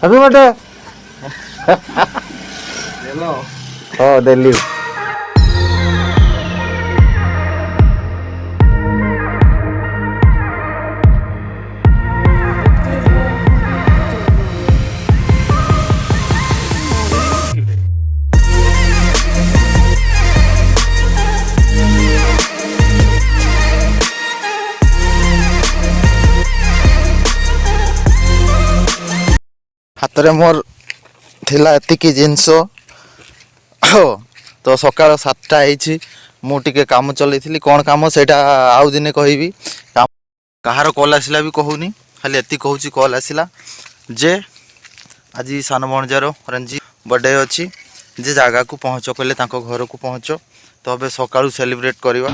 Happy birthday. हाँ दिल्ली हाथ में मोर थिला एतिकी जिनस तो सकाळ 7टा होती मुझे काम चलती कौन काम से आउ दिने कहबी कहार कल आसला भी कहूनी खाली एति कहूँ कल आसला जे आज सान भणजार रंजी बर्थडे अच्छी जे जगह को पहुँच कहले घर को पहुँच तो अब सकाळू सेलिब्रेट करवा।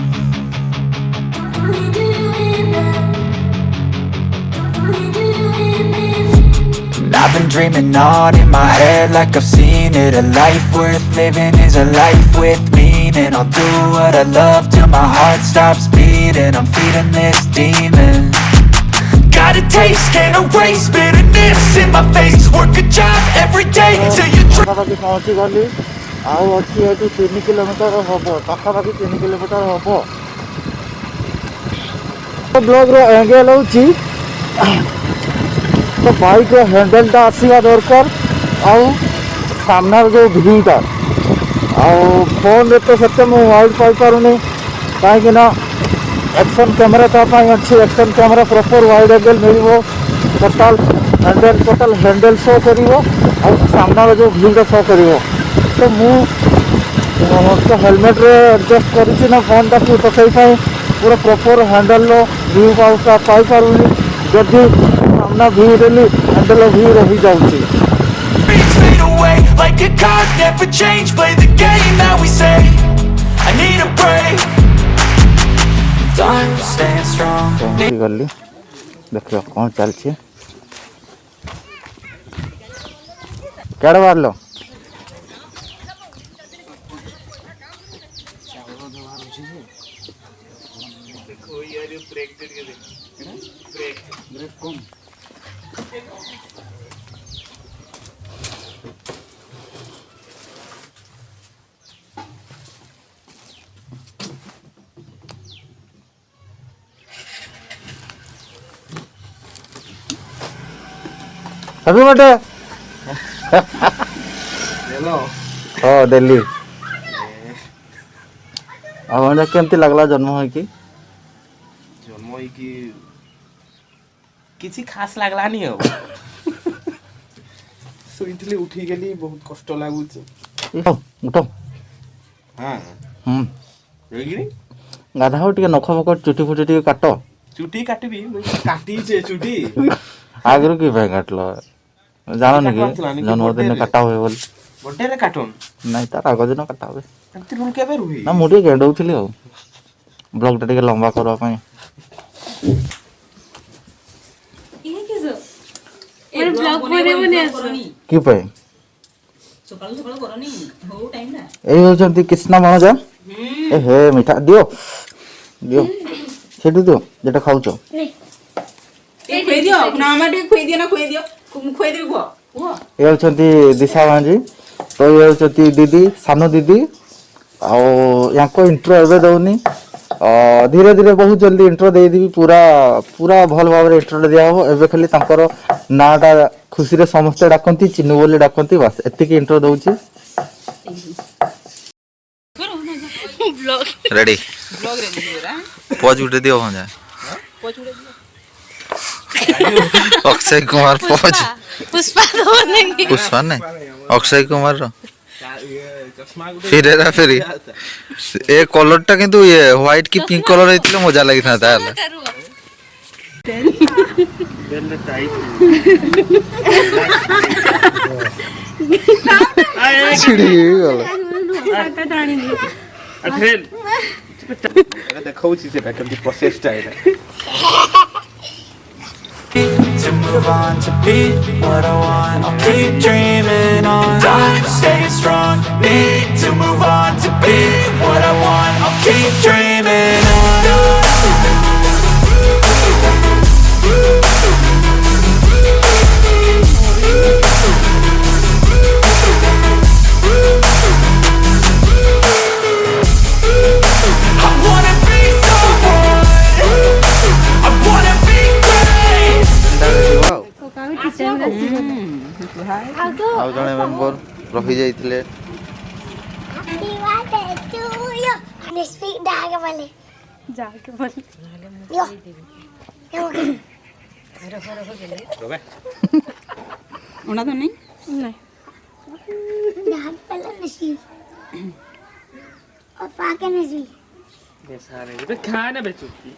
I've been dreaming on in my head like I've seen it. A life worth living is a life with meaning. I'll do what I love till my heart stops beating. I'm feeding this demon. Got a taste, can't erase bitterness in my face. Work a job every day till you पहुँची गली आउ अच्छी 3 kilometre हम पाखापाखि 3 kilometre हम blog angle होची तो bike हैंडलटा आसवा दरकार आउ सामनार जो भीटा आउ फोन तो से वाइड पाई पारुनी कहीं एक्शन कैमेरा अच्छी action camera proper wide angle मिल टोटल हैंडल शो कर सामनार जो भीटा शो कर तो मुझे हेलमेट रे एडजस्ट कर फोन टाक तो से पूरा प्रॉपर हैंडल व्यू पाई पारुनी जदि सामना व्यू देली हैंडल व्यू रही जाउची। fade away like a card never change. Play the game that we say. I need a break. Time staying strong. गली देखियो कौन चलछे केड़ बार लो ब्रेक कम हैप्पी बर्थडे। हाँ दिल्ली अब केमती लगला जन्म हो कि किसी खास लागला नहीं हो सोईथले उठी गेली बहुत कष्ट लागुछ उठो हां रेगिनी गाधा हो टिके नख फक चुटी फुटी टिके काट चुटी काटबी काटी छे चुटी आगरो की भाई काटलो जानो नहीं कि जन्मदिन काटा हुए बोल बर्थडे रे काटन नहीं तार आगो दिन काटा हुए एमती रुल केबे रुही ना मुडी गेडौथिली हो ब्लॉग टिके लंबा करवा पई और ब्लॉग बने बने कि पई सकाळ सकाळ करनी हो टाइम ना एई होचंती कृष्णा महाजा ए हे मिठा दियो दियो सेटू दियो जेटा खाउचो ए खोई दियो ना माटे खोई दियो ना खोई दियो खोई दे गो ये होचंती दिशा भांजी तो ये होचंती दीदी सानो दीदी आ याको इंट्रो एबे दउनी धीरे धीरे बहुत जल्दी इंट्रो दे दी पूरा पूरा भल भाव इंट्रो दिया हो एबे खाली तांकर नाटा खुशी रे समस्त डाकंती चिन्नू बोली डाकंती बस एतिकी इंट्रो दउची ब्लॉग रेडी ब्लॉग रेडी होरा पॉज उठे दियो हो जाए पॉज उड़े दियो अक्षय कुमार पॉज पुष्पा तो नहीं पुष्पा नहीं अक्षय कुमार रो फिर एरा फेरी ए कलर टा किंतु ये व्हाइट की पिंक कलर रहितले मजा लागि था ताला बेल टाइट छिड़ी गला आटा टाणी दी अठेल देखौ छी से केमती प्रोसेस टा है to move on to be what I want. I'll keep dreaming on. I'm staying strong. Need to move on to be what I want. I'll keep dreaming on. ଆଉ ଜଣେ ମେମ୍ବର ରହିଯାଇଥିଲେ उना तो नहीं और पाके नहीं बेसारे ये खाना बेचुकी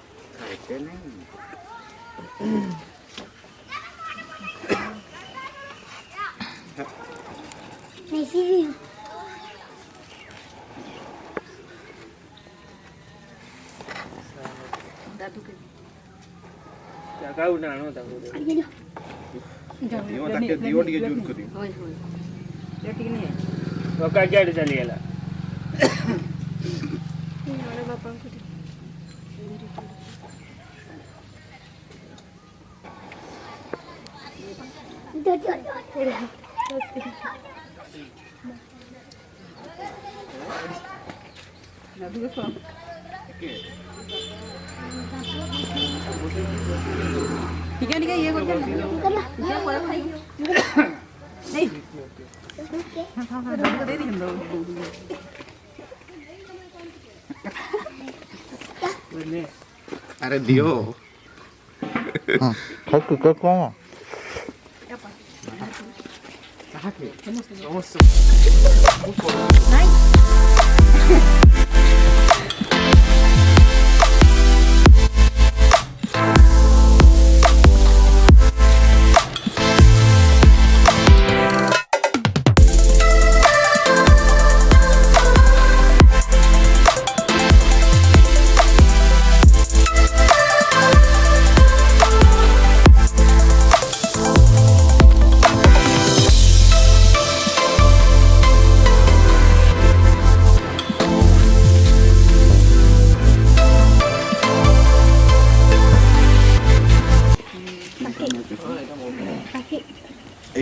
नहीं ଜାଗା ଗୋଟେ ଆଣ ତାକୁ ଦିଅ ତାକେ ଦିଅ ଟିକେ ଜୋର କରି ପକା ଗାଡ଼ି ଚାଲିଗଲା ठीक है ये कर दे ये पर खाई नहीं दे दी हम लोग अरे दियो କଣ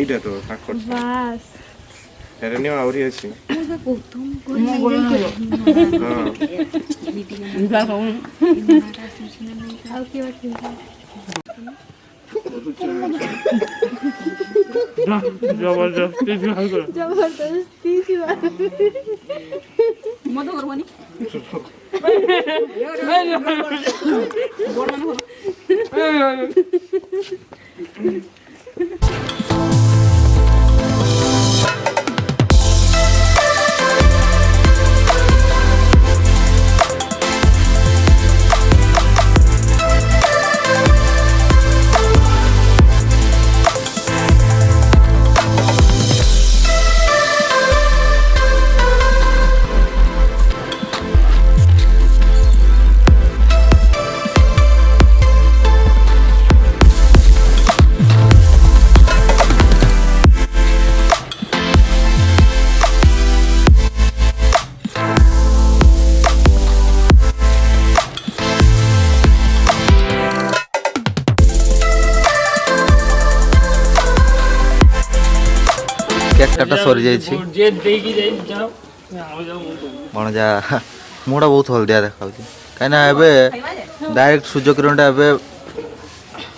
এইটা তো কাকড় বাস এর নিও আউরি আছে जबरदस्ती मत करबनी बड़ मन କେକ୍ କାଟା ସରିଯାଇଛି ଯେ ଦେଇକି ଯାଇ ଯାଅ ଆଉ ଯାଉ ଭଣଜା ମୁହଁଟା ବହୁତ ହଳଦିଆ ଦେଖାଉଛି କାହିଁକିନା ଏବେ ଡାଇରେକ୍ଟ ସୂର୍ଯ୍ୟ କିରଣଟା ଏବେ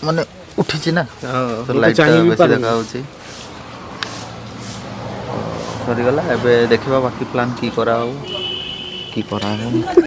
ମାନେ ଉଠିଛି ନା ତ ଲାଇଟ୍ଟା ବେଶୀ ଦେଖାଯାଉଛି ସରିଗଲା ଏବେ ଦେଖିବା ବାକି ପ୍ଲାନ୍ କି କରାହବ କି କରାହବ